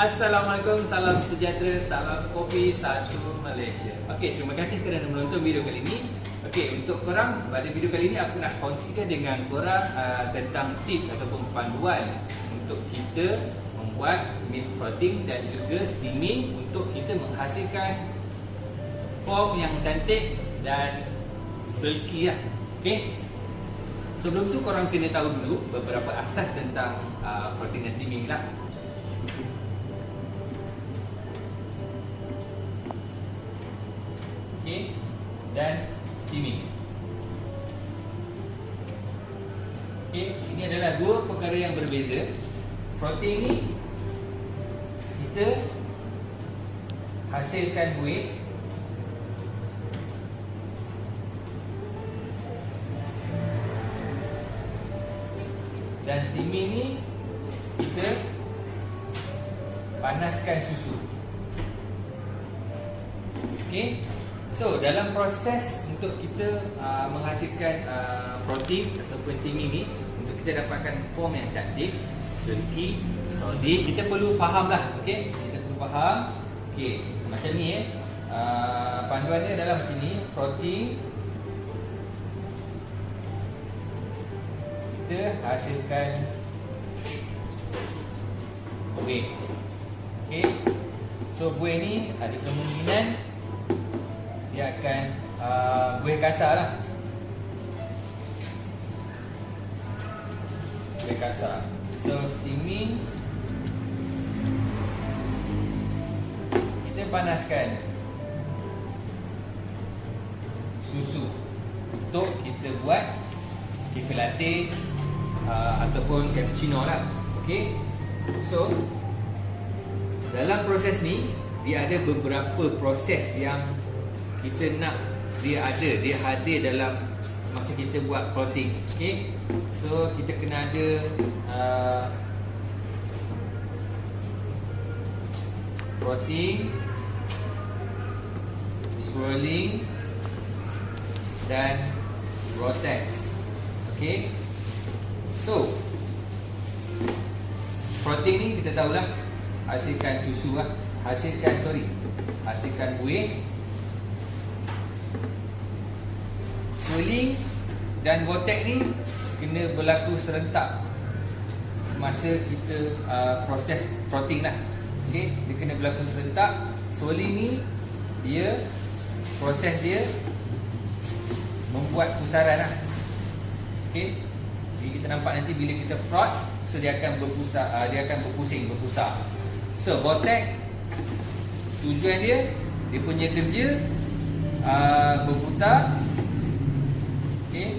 Assalamualaikum, salam sejahtera, salam kopi satu Malaysia. Okey, terima kasih kerana menonton video kali ini. Okey, untuk korang, pada video kali ini aku nak kongsikan dengan korang tentang tips ataupun panduan untuk kita membuat milk frothing dan juga steaming untuk kita menghasilkan form yang cantik dan silky lah. Okey. Sebelum tu korang kena tahu dulu beberapa asas tentang frothing dan steaming lah. Okay, dan steaming. Okay, ini adalah dua perkara yang berbeza. Frothing ni kita hasilkan buih, dan steaming ni kita panaskan susu. Okay. So, dalam proses untuk kita menghasilkan frothing ataupun steaming ni, untuk kita dapatkan form yang cantik, silky, solid, kita perlu faham lah. Okay? Kita perlu faham. Okay, macam ni panduannya adalah macam ni. Frothing, kita hasilkan buih. Okay. So, buih ni ada kemungkinan dia akan buih kasar lah. Buih kasar. So, steaming, kita panaskan susu untuk kita buat cafe latte ataupun cappuccino lah. Okay. So, dalam proses ni dia ada beberapa proses yang kita nak dia hadir dalam masa kita buat frothing. Okay. So, kita kena ada frothing, swirling dan vortex. Okay. So, frothing ni kita tahulah hasilkan susu lah, hasilkan buih. Swirling dan vortex ni kena berlaku serentak semasa kita proses frothing lah. Okay, dia kena berlaku serentak. Swirling ni dia proses dia membuat pusaran lah. Okay, jadi kita nampak nanti bila kita froth, so dia akan berpusar. So, vortex tujuan dia punya kerja berputar. Okay.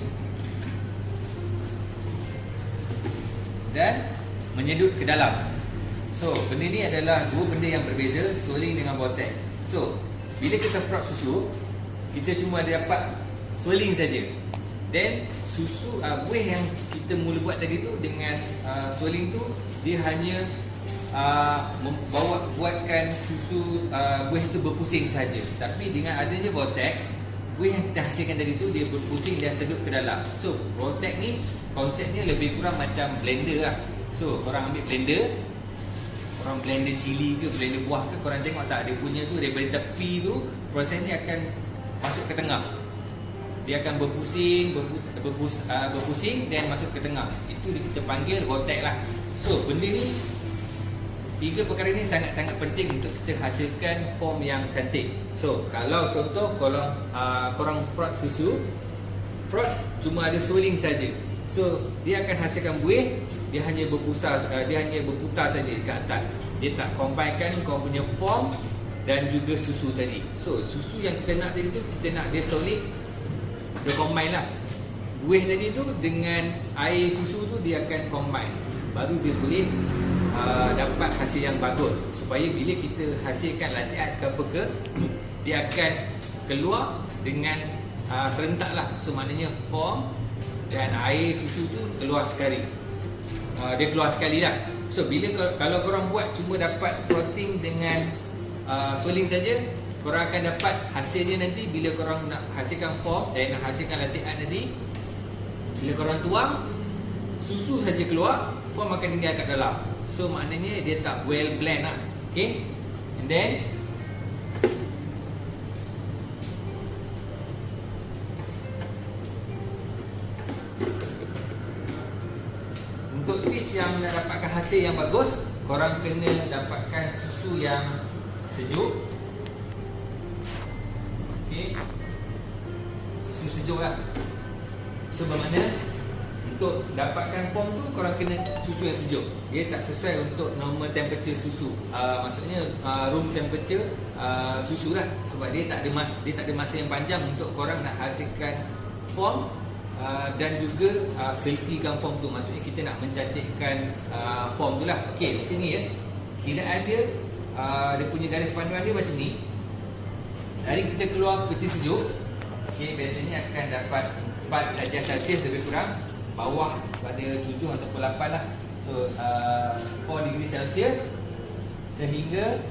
Dan menyedut ke dalam. So, benda ni adalah dua benda yang berbeza, swirling dengan vortex. So, bila kita froth susu, kita cuma dapat swirling saja. Then susu buih yang kita mula buat tadi tu dengan swirling tu, dia hanya buatkan susu buih tu berpusing saja. Tapi dengan adanya vortex, buih yang kita hasilkan tadi tu dia berpusing dan sedut ke dalam. So, vortex ni konsepnya lebih kurang macam blender lah. So, korang ambil blender, korang blender cili ke, blender buah ke, korang tengok tak, dia punya tu daripada tepi tu, proses ni akan masuk ke tengah. Dia akan berpusing dan masuk ke tengah. Itu kita panggil vortex lah. So, benda ni, tiga perkara ni sangat-sangat penting untuk kita hasilkan form yang cantik. So, kalau contoh korang froth susu, froth cuma ada swirling saja. So, dia akan hasilkan buih, dia hanya berputar saja ke atas. Dia tak combinekan kau punya form dan juga susu tadi. So, susu yang kita nak tadi tu, kita nak dia solid, dia combine lah. Buih tadi tu dengan air susu tu dia akan combine. Baru dia boleh dapat hasil yang bagus. Supaya bila kita hasilkan latte art ke apa ke, dia akan keluar dengan serentak lah. So, maknanya form dan air susu tu keluar sekali. Dia keluar sekali lah. So, kalau korang buat cuma dapat frothing dengan swirling saja, korang akan dapat hasilnya nanti bila korang nak hasilkan form dan nak hasilkan latte art tadi. Bila korang tuang, susu saja keluar, Foam akan tinggal kat dalam. So maknanya dia tak well blend lah. Okay. And then untuk tips yang nak dapatkan hasil yang bagus, korang kena dapatkan susu yang sejuk. Okay. Susu sejuk lah. So bermakna untuk dapatkan foam tu korang kena susu yang sejuk. Dia tak sesuai untuk normal temperature susu. Maksudnya room temperature susu lah. Sebab dia tak ada masa yang panjang untuk korang nak hasilkan foam dan juga selfiekan foam tu. Maksudnya kita nak mencantikkan foam tu lah. Okey, macam ni ya. Kiraan dia dia punya garis panduan dia macam ni. Dari kita keluar peti sejuk, okey, biasanya akan dapat 4 darjah Celsius lebih kurang, bawah pada 7 ataupun 8 lah. So 4 degree Celsius sehingga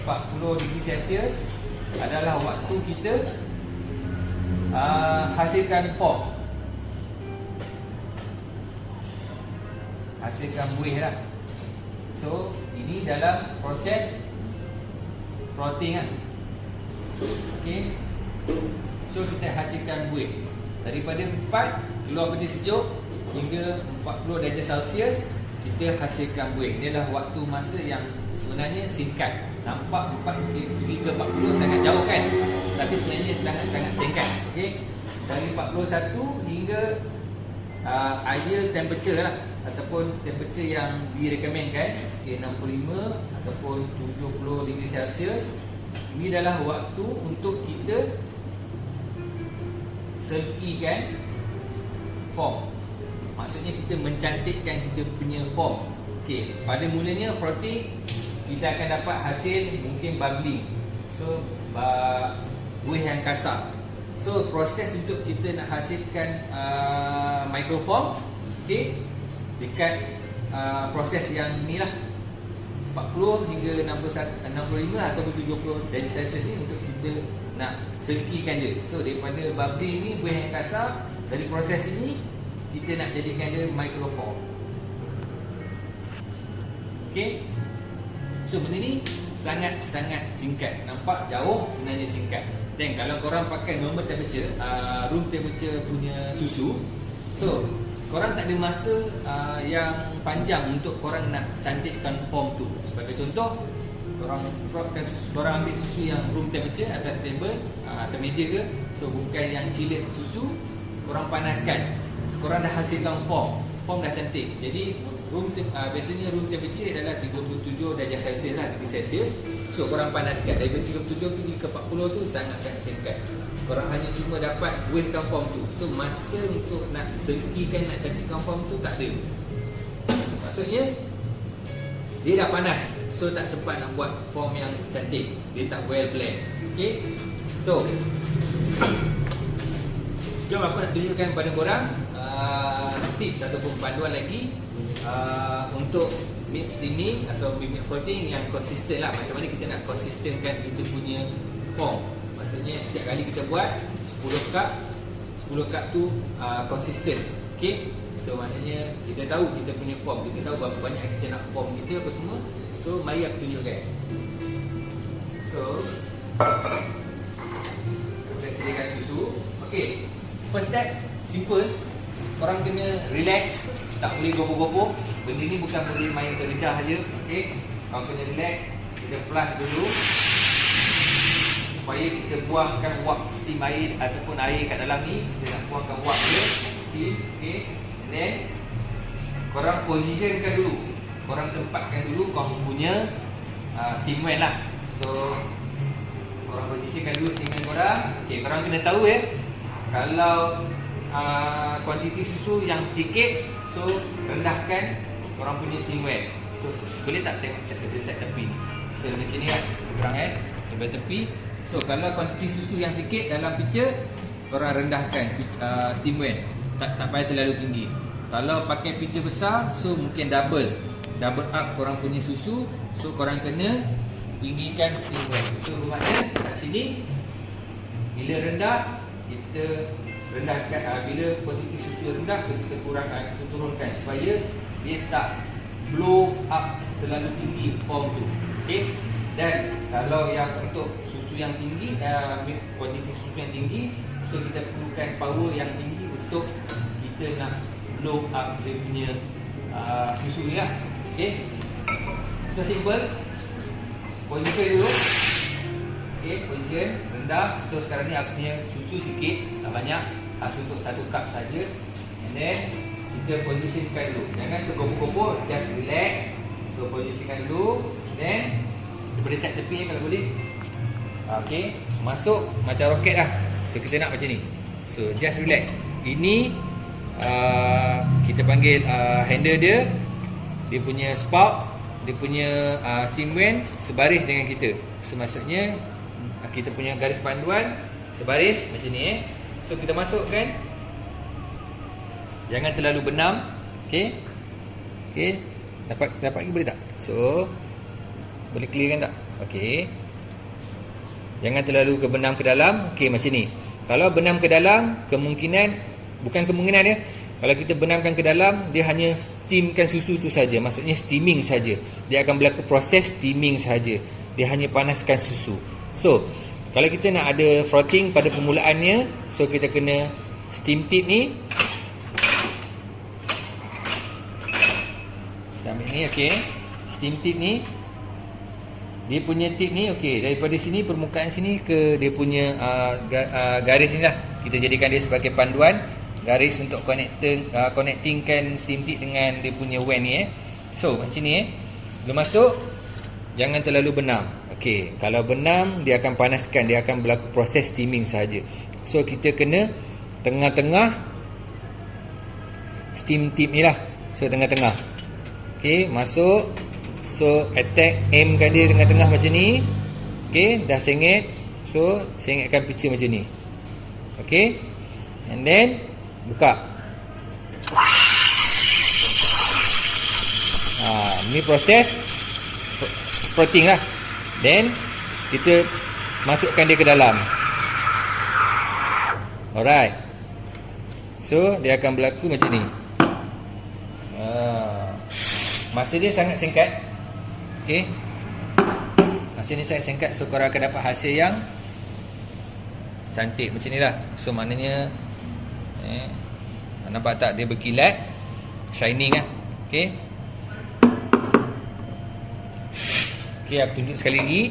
40 degree Celsius adalah waktu kita hasilkan foam, hasilkan buih lah. So ini dalam proses frothing lah. Okay. So kita hasilkan buih daripada 4 keluar peti sejuk hingga 40 darjah Celsius, kita hasilkan buih. Ini adalah waktu masa yang sebenarnya singkat. Nampak 4 hingga 40 sangat jauh kan, tapi sebenarnya sangat singkat. Okay. Dari 41 hingga ideal temperature lah, ataupun temperature yang direkomendkan, okay, 65 ataupun 70 degree Celsius. Ini adalah waktu untuk kita selfiekan foam. Maksudnya kita mencantikkan kita punya foam. Okey, pada mulanya frothing kita akan dapat hasil mungkin bubbling. So buih yang kasar. So proses untuk kita nak hasilkan microfoam, okey, dekat proses yang ni lah, 40 hingga 65 ataupun 70 darjah Celsius ni untuk kita nak selfiekan dia. So daripada bubbling ni, buih yang kasar, dari proses ini kita nak jadikan dia microfoam. Okay. So benda ni sangat-sangat singkat. Nampak jauh, sebenarnya singkat. Dan kalau korang pakai normal temperature, room temperature punya susu, so korang tak ada masa yang panjang untuk korang nak cantikkan foam tu. Sebagai contoh, korang ambil susu yang room temperature atas table, atas meja ke. So bukan yang chilled susu, korang panaskan. So, korang dah hasilkan foam dah cantik. Jadi biasanya room temperature adalah 37 darjah Celsius lah, degree Celsius. So korang panaskan dari 37 tu ke 40 tu sangat-sangat singkat. Korang hanya cuma dapat buihkan foam tu. So masa untuk nak selfiekan, nak cantikkan foam tu tak ada. Maksudnya dia dah panas, so tak sempat nak buat foam yang cantik. Dia tak well blend. Okay. So jom aku nak tunjukkan kepada korang tips ataupun panduan lagi untuk milk steaming atau milk frothing yang konsisten lah. Macam mana kita nak konsistenkan kita punya foam. Maksudnya setiap kali kita buat 10 cup tu konsisten. Okay. So maknanya kita tahu kita punya foam, kita tahu berapa banyak kita nak foam kita apa semua. So mari aku tunjukkan. So kita sediakan susu. Okay. First step simple. Korang kena relax, tak boleh gopoh-gopoh. Benda ni bukan boleh main terjah aja. Okay. Korang kena relax. Kita flush dulu supaya kita buangkan wap steam air ataupun air kat dalam ni. Kita nak buangkan wap dia. Okay. And then korang positionkan dulu, korang tempatkan dulu korang punya steam well lah. So korang positionkan dulu steam well korang. Okay, korang kena tahu kalau kuantiti susu yang sikit, so rendahkan korang punya steam well. So boleh tak tengok set tepi ni. So macam ni kan korang sebelah tepi. So kalau kuantiti susu yang sikit dalam pitcher, korang rendahkan steam well, tak payah terlalu tinggi. Kalau pakai pitcher besar, so mungkin double up korang punya susu. So korang kena tinggikan steam well. So maknanya kat sini bila rendah, kita rendahkan. Bila kuantiti susu rendah, so kita turunkan supaya dia tak blow up terlalu tinggi foam tu. Okey. Dan kalau yang untuk susu yang tinggi, kuantiti susu yang tinggi, so kita perlukan power yang tinggi untuk kita nak blow up dia punya susu ni lah. Okey. So simple. Position dulu. Okey, position rendah. So sekarang ni aku punya susu sikit, tak banyak, khas untuk 1 cup saja. And then kita positionkan dulu. Jangan tergopoh-gopoh, just relax. So positionkan dulu. Then daripada set tepi ni kalau boleh. Okey, masuk macam roket lah. So kita nak macam ni. So just relax. Ini kita panggil handle dia. Dia punya spark, dia punya steam vent sebaris dengan kita. So maksudnya kita punya garis panduan sebaris macam ni So kita masukkan. Jangan terlalu benam. Okey. Okey. Dapat lagi boleh tak? So boleh clearkan tak? Okey. Jangan terlalu benam ke dalam. Okey, macam ni. Kalau benam ke dalam, bukan kemungkinan ya. Kalau kita benamkan ke dalam, dia hanya steamkan susu tu saja. Maksudnya steaming saja. Dia akan berlaku proses steaming saja. Dia hanya panaskan susu. So, kalau kita nak ada frothing pada permulaannya, so kita kena steam tip ni. Kita ambil ni, okey. Steam tip ni. Dia punya tip ni, okey, daripada sini, permukaan sini ke dia punya garis ni lah. Kita jadikan dia sebagai panduan. Garis untuk connectingkan steam tip dengan dia punya vent ni So, macam ni Bila masuk, jangan terlalu benam. Okey, kalau benam, dia akan panaskan. Dia akan berlaku proses steaming saja. So, kita kena tengah-tengah steam tip ni lah. So, tengah-tengah. Okey, masuk. So, aimkan dia tengah-tengah macam ni. Okey, dah sengit. So, sengitkan picture macam ni. Okey. And then buka. Ni proses frothing lah. Then kita masukkan dia ke dalam. Alright. So dia akan berlaku macam ni. Masa dia sangat singkat. Okay. Masa ni sangat singkat. So korang akan dapat hasil yang cantik macam ni lah. So maknanya nampak tak dia berkilat, shining lah. Okay. Okay, aku tunjuk sekali lagi.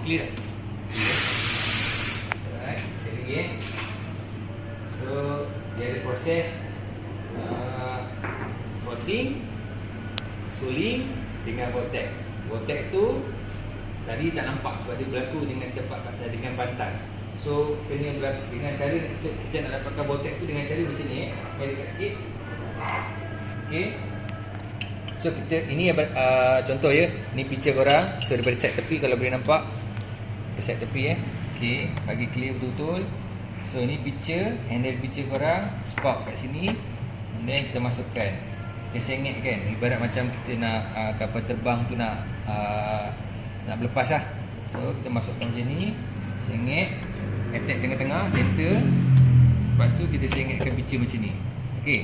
Clear. Alright, sekali lagi So dia ada proses frothing, sealing dengan vortex. Vortex tu tadi tak nampak sebab dia berlaku dengan cepat, dengan pantas. So kena berlaku dengan cara kita nak dapatkan vortex tu dengan cara macam ni Mari dekat sikit. Okay. So kita ini contoh ya. Ni picture korang. So daripada set tepi kalau boleh nampak, set tepi okey, bagi clear betul-betul. So ni picture, handle picture korang, spark kat sini, and then kita masukkan. Kita sengit kan, ibarat macam kita nak kapal terbang tu nak berlepas lah. So kita masukkan macam ni, sengit, attack tengah-tengah, center. Lepas tu kita sengitkan picture macam ni. Okey.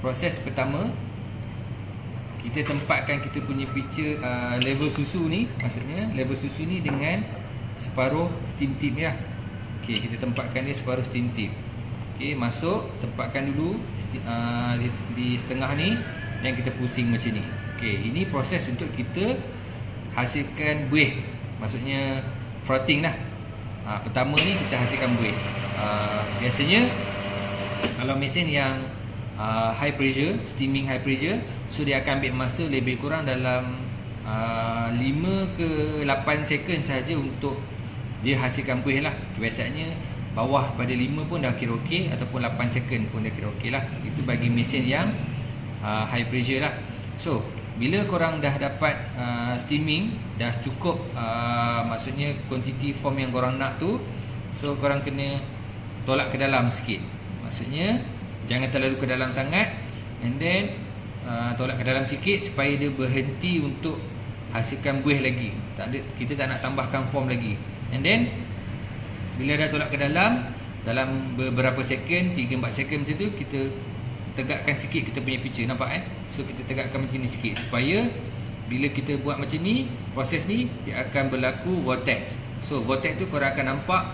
Proses pertama, kita tempatkan kita punya picture level susu ni, maksudnya level susu ni dengan separuh steam tip ni lah. Okey, kita tempatkan dia separuh steam tip. Okey, masuk, tempatkan dulu di setengah ni dan kita pusing macam ni. Okey, ini proses untuk kita hasilkan buih. Maksudnya frothing lah. Pertama ni kita hasilkan buih. Biasanya kalau mesin yang high pressure, steaming high pressure, so dia akan ambil masa lebih kurang dalam 5 ke 8 second saja untuk dia hasilkan buih lah. Biasanya bawah pada 5 pun dah kira okey, ataupun 8 second pun dah kira okey lah. Itu bagi mesin yang high pressure lah. So bila korang dah dapat steaming, dah cukup maksudnya quantity form yang korang nak tu, so korang kena tolak ke dalam sikit. Maksudnya jangan terlalu ke dalam sangat, and then tolak ke dalam sikit supaya dia berhenti untuk hasilkan buih lagi. Kita tak nak tambahkan form lagi. And then bila dah tolak ke dalam beberapa second, 3-4 second macam tu, kita tegakkan sikit kita punya pitcher. Nampak So kita tegakkan macam ni sikit, supaya bila kita buat macam ni, proses ni dia akan berlaku vortex. So vortex tu korang akan nampak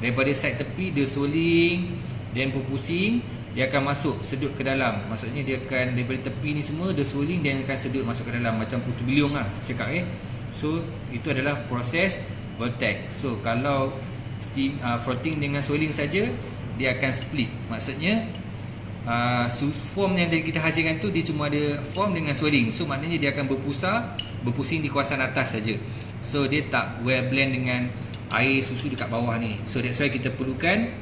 daripada side tepi dia swirling, dan berpusing, dia akan masuk sedut ke dalam. Maksudnya dia akan daripada tepi ni semua dia swirling, dan akan sedut masuk ke dalam macam putu biliung lah cakap. So itu adalah proses vortex. So kalau steam frotting dengan swirling saja, dia akan split. Maksudnya form yang kita hasilkan tu dia cuma ada form dengan swirling. So maknanya dia akan berpusing di kawasan atas saja. So dia tak well blend dengan air susu dekat bawah ni. So that's why kita perlukan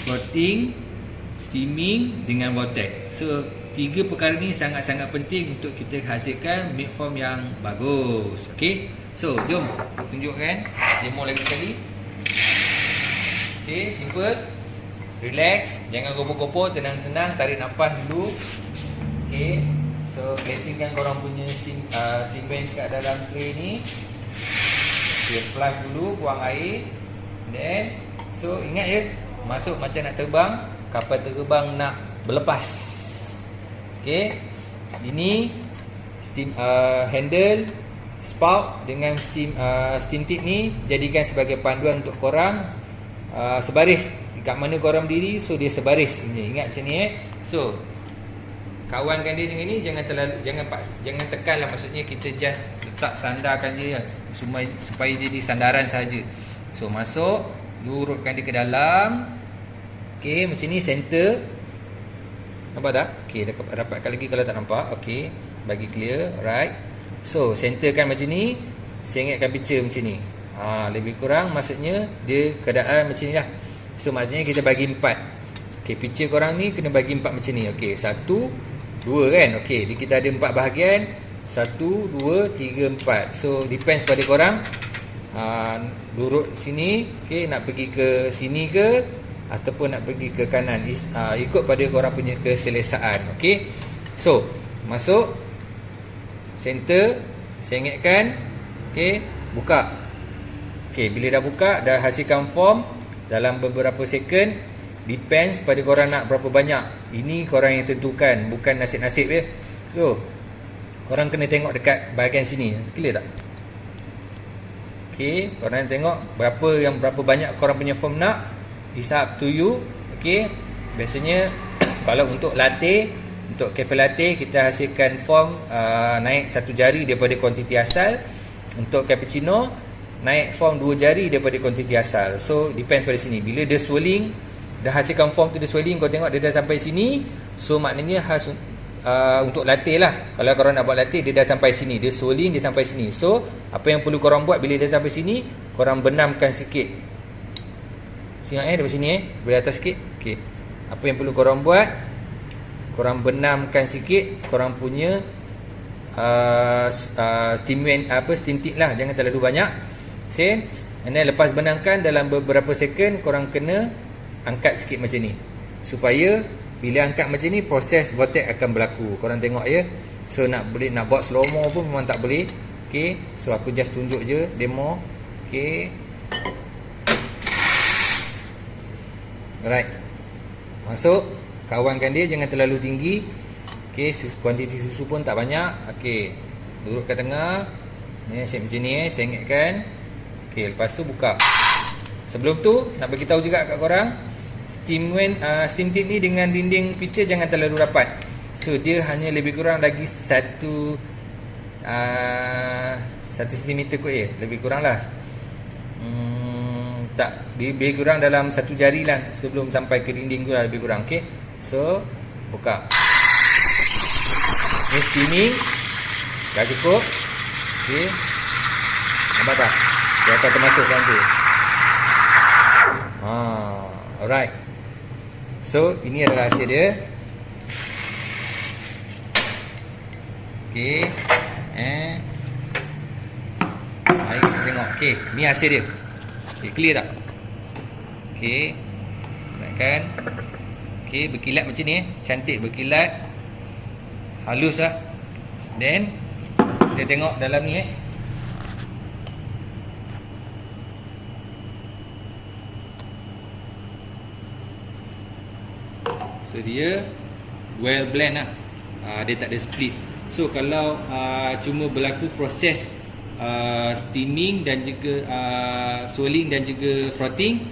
frotting, steaming dengan vortex. So 3 perkara ni sangat-sangat penting untuk kita hasilkan milk foam yang bagus. Okay, so jom aku tunjukkan demo lagi sekali. Okay, simple, relax, jangan gopoh-gopoh, tenang-tenang, tarik nafas dulu. Okay, so placingkan korang punya steam bench kat dalam tray ni. Okay, flush dulu, buang air. Then, so ingat ya, masuk macam nak terbang, kapal terbang nak berlepas. Okay, ini steam handle, spout dengan steam tip ni jadikan sebagai panduan untuk korang sebaris kat mana korang berdiri. So dia sebaris ini, ingat macam ni So kawankan dia macam ni, jangan tekan lah. Maksudnya kita just letak sandarkan dia supaya jadi sandaran saja. So masuk, lurutkan dia ke dalam. Okay, macam ni center. Nampak tak? Okay, dapatkan lagi kalau tak nampak. Okay, bagi clear. Right, so centerkan macam ni, sengitkan pitcher macam ni. Lebih kurang maksudnya dia keadaan macam ni lah. So maksudnya kita bagi 4. Okay, pitcher korang ni kena bagi 4 macam ni. Okay, 1, 2 kan. Okay, kita ada 4 bahagian, 1, 2, 3, 4. So depends pada korang lurut sini, okay, nak pergi ke sini ke ataupun nak pergi ke kanan. Ikut pada korang punya keselesaan. Okay, so masuk, center, sengitkan. Okay, buka. Okay, bila dah buka, dah hasilkan form dalam beberapa second. Depends pada korang nak berapa banyak. Ini korang yang tentukan, bukan nasib-nasib ya. So korang kena tengok dekat bahagian sini. Clear tak? Okay, korang tengok berapa banyak korang punya form nak. It's up to you. Okay, biasanya kalau untuk latte, untuk cafe latte, kita hasilkan form naik 1 jari daripada kuantiti asal. Untuk cappuccino, naik form 2 jari daripada kuantiti asal. So depends pada sini. Bila dia swirling, dah hasilkan form tu dia swirling, kau tengok dia dah sampai sini. So maknanya untuk latte lah. Kalau korang nak buat latte, dia dah sampai sini, dia swirling, dia sampai sini. So apa yang perlu korang buat bila dia sampai sini, korang benamkan sikit. Ingat daripada sini boleh atas sikit. Okay, apa yang perlu korang buat, korang benamkan sikit korang punya steam tip lah. Jangan terlalu banyak. And then lepas benamkan, dalam beberapa second korang kena angkat sikit macam ni, supaya bila angkat macam ni, proses vortex akan berlaku. Korang tengok ya. So nak buat slow mo pun memang tak boleh. Okay, so aku just tunjuk je demo. Okay, right, masuk, kawankan dia, jangan terlalu tinggi. Okay, kuantiti susu pun tak banyak. Okay, duduk kat tengah ni, set macam ni sengitkan. Okay, lepas tu buka. Sebelum tu nak bagi tahu juga kat korang, steam tip ni dengan dinding pitcher jangan terlalu rapat. So dia hanya lebih kurang lagi 1 cm kot lebih kurang lah. Tak, lebih kurang dalam 1 jari lah sebelum sampai ke dinding tu lah, lebih kurang. Okay, so buka. Ni steaming dah cukup. Okay, nampak tak? Dia akan termasuk dalam tu. Alright, so ini adalah hasil dia. Okey. Mari kita tengok. Okey, ni hasil dia. Okey, clear tak? Okey. Naikkan. Okey, berkilat macam ni cantik berkilat. Halus lah. Then kita tengok dalam ni So dia well blend lah. Dia tak ada split. So kalau cuma berlaku proses steaming dan juga swirling dan juga frothing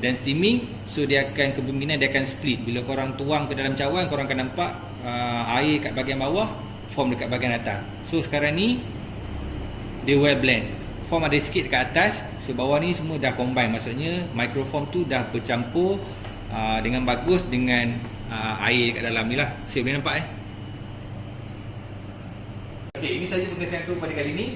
dan steaming, so dia akan kemungkinan dia akan split. Bila korang tuang ke dalam cawan, korang akan nampak air kat bahagian bawah, foam dekat bahagian atas. So sekarang ni dia well blend. Foam ada sikit dekat atas, so bawah ni semua dah combine. Maksudnya microfoam tu dah bercampur dengan bagus dengan air kat dalam ni lah. Saya boleh nampak Okey, ini sahaja pengesahan aku pada kali ni.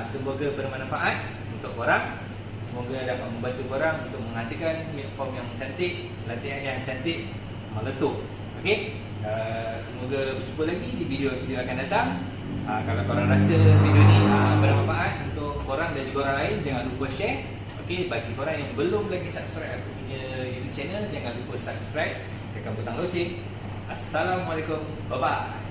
Semoga bermanfaat untuk korang. Semoga dapat membantu korang untuk menghasilkan milk foam yang cantik, latihan yang cantik, meletup. Okey, semoga berjumpa lagi di video-video akan datang. Kalau korang rasa video ni bermanfaat untuk korang dan juga orang lain, jangan lupa share. Okey, bagi korang yang belum lagi subscribe aku punya YouTube channel, jangan lupa subscribe, tekan butang loceng. Assalamualaikum, bye bye.